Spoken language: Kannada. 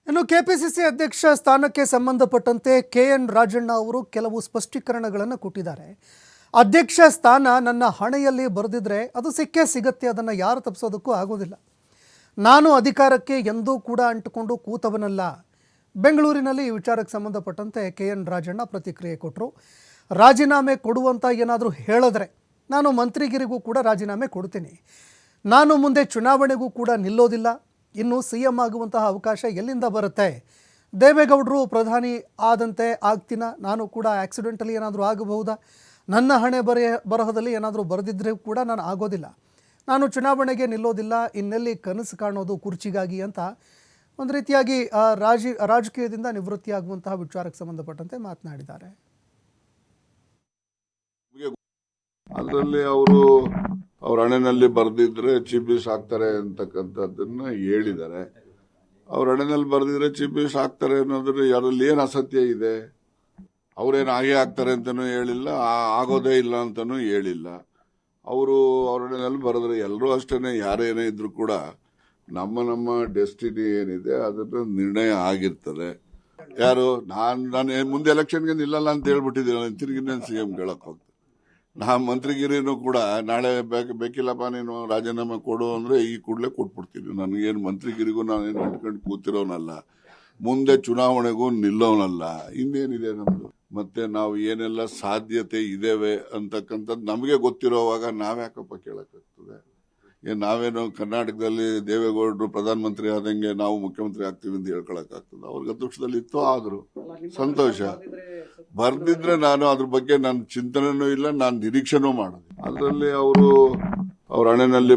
ಇನ್ನು ಕೆಪಿಸಿಸಿ ಅಧ್ಯಕ್ಷ ಸ್ಥಾನಕ್ಕೆ ಸಂಬಂಧಪಟ್ಟಂತೆ ಕೆಎನ್ ರಾಜಣ್ಣ ಅವರು ಕೆಲವು ಸ್ಪಷ್ಟೀಕರಣಗಳನ್ನು ಕೊಟ್ಟಿದ್ದಾರೆ. ಅಧ್ಯಕ್ಷ ಸ್ಥಾನ ನನ್ನ ಹಣೆಯಲ್ಲಿ ಬರೆದಿದ್ರೆ ಅದು ಸಿಕ್ಕೇ ಸಿಗುತ್ತೆ, ಅದನ್ನು ಯಾರು ತಪ್ಪಿಸೋದಕ್ಕೂ ಆಗೋದಿಲ್ಲ. ನಾನು ಅಧಿಕಾರಕ್ಕೆ ಎಂದೂ ಕೂಡ ಅಂಟಿಕೊಂಡು ಕೂತವನಲ್ಲ. ಬೆಂಗಳೂರಿನಲ್ಲಿ ಈ ವಿಚಾರಕ್ಕೆ ಸಂಬಂಧಪಟ್ಟಂತೆ ಕೆಎನ್ ರಾಜಣ್ಣ ಪ್ರತಿಕ್ರಿಯೆ ಕೊಟ್ಟರು. ರಾಜೀನಾಮೆ ಕೊಡುವಂತ ಏನಾದರೂ ಹೇಳಿದ್ರೆ ನಾನು ಮಂತ್ರಿಗಿರಿಗೂ ಕೂಡ ರಾಜೀನಾಮೆ ಕೊಡ್ತೀನಿ. ನಾನು ಮುಂದೆ ಚುನಾವಣೆಗೂ ಕೂಡ ನಿಲ್ಲೋದಿಲ್ಲ. ಇನ್ನು ಸಿಎಂ ಆಗುವಂತಹ ಅವಕಾಶ ಎಲ್ಲಿಂದ ಬರುತ್ತೆ? ದೇವೇಗೌಡರು ಪ್ರಧಾನಿ ಆದಂತೆ ಆಗ್ತೀನ, ನಾನು ಕೂಡ ಆಕ್ಸಿಡೆಂಟಲಿ ಏನಾದರೂ ಆಗಬಹುದಾ? ನನ್ನ ಹಣೆ ಬರಹದಲ್ಲಿ ಏನಾದರೂ ಬರೆದಿದ್ದರೆ ಕೂಡ ನಾನು ಆಗೋದಿಲ್ಲ. ನಾನು ಚುನಾವಣೆಗೆ ನಿಲ್ಲೋದಿಲ್ಲ, ಇನ್ನೆಲ್ಲಿ ಕನಸು ಕಾಣೋದು ಕುರ್ಚಿಗಾಗಿ ಅಂತ ಒಂದು ರೀತಿಯಾಗಿ ರಾಜಕೀಯದಿಂದ ನಿವೃತ್ತಿಯಾಗುವಂತಹ ವಿಚಾರಕ್ಕೆ ಸಂಬಂಧಪಟ್ಟಂತೆ ಮಾತನಾಡಿದ್ದಾರೆ. ಅದರಲ್ಲಿ ಅವ್ರ ಹಣೆನಲ್ಲಿ ಬರೆದಿದ್ರೆ ಚೀಫ್ ಮಿನಿಸ್ಟರ್ ಆಗ್ತಾರೆ ಅಂತಕ್ಕಂಥದ್ದನ್ನ ಹೇಳಿದ್ದಾರೆ. ಅವ್ರ ಹಣೆನಲ್ಲಿ ಬರೆದಿದ್ರೆ ಚೀಫ್ ಮಿನಿಸ್ಟರ್ ಆಗ್ತಾರೆ ಅನ್ನೋದ್ರಲ್ಲಿ ಅದರಲ್ಲಿ ಏನು ಅಸತ್ಯ ಇದೆ? ಅವ್ರೇನು ಹಾಗೆ ಆಗ್ತಾರೆ ಅಂತಾನೂ ಹೇಳಿಲ್ಲ, ಆಗೋದೇ ಇಲ್ಲ ಅಂತಾನೂ ಹೇಳಿಲ್ಲ. ಅವ್ರ ಹಣೆನಲ್ಲಿ ಬರೆದ್ರೆ ಎಲ್ಲರೂ ಅಷ್ಟೇನೆ, ಯಾರೇನೇ ಇದ್ರು ಕೂಡ ನಮ್ಮ ಡೆಸ್ಟಿನಿ ಏನಿದೆ ಅದನ್ನ ನಿರ್ಣಯ ಆಗಿರ್ತದೆ. ಯಾರು ನಾನು ಮುಂದೆ ಎಲೆಕ್ಷನ್ಗೆ ನಿಲ್ಲಲ್ಲ ಅಂತ ಹೇಳ್ಬಿಟ್ಟಿದ್ದೀನಿ, ತಿರುಗಿ ಸಿಎಂ ಕೇಳಕ್ ಹೋಗ್ತೀನಿ. ನಾ ಮಂತ್ರಿಗಿರಿನೂ ಕೂಡ ನಾಳೆ ಬೇಕಿಲ್ಲಪ್ಪ ನೀನು ರಾಜೀನಾಮೆ ಕೊಡು ಅಂದ್ರೆ ಈ ಕೂಡಲೇ ಕೊಟ್ಬಿಡ್ತೀನಿ. ನನಗೇನು ಮಂತ್ರಿಗಿರಿಗೂ ನಾನೇನು ಅಂಟ್ಕೊಂಡು ಕೂತಿರೋನಲ್ಲ, ಮುಂದೆ ಚುನಾವಣೆಗೂ ನಿಲ್ಲೋನಲ್ಲ. ಇನ್ನೇನಿದೆ ನಮ್ದು? ಮತ್ತೆ ನಾವು ಏನೆಲ್ಲ ಸಾಧ್ಯತೆ ಇದೇವೆ ಅಂತಕ್ಕಂಥದ್ದು ನಮಗೆ ಗೊತ್ತಿರೋವಾಗ ನಾವ್ಯಾಕಪ್ಪ ಕೇಳಕ್ಕಾಗ್ತದೆ? ನಾವೇನು ಕರ್ನಾಟಕದಲ್ಲಿ ದೇವೇಗೌಡರು ಪ್ರಧಾನಮಂತ್ರಿ ಆದಂಗೆ ನಾವು ಮುಖ್ಯಮಂತ್ರಿ ಆಗ್ತೀವಿ ಅಂತ ಹೇಳ್ಕೊಳಕ್ಕಾಗ್ತದೆ? ಅವ್ರಿಗೆ ಅದೃಷ್ಟದಲ್ಲಿ ಇತ್ತು, ಆದ್ರು ಸಂತೋಷ. ಬರ್ದಿದ್ರೆ ನಾನು ಅದ್ರ ಬಗ್ಗೆ ನನ್ನ ಚಿಂತನೆನೂ ಇಲ್ಲ, ನಾನು ನಿರೀಕ್ಷೆನೂ ಮಾಡೋದು. ಅದರಲ್ಲಿ ಅವ್ರ ಹಣೆನಲ್ಲಿ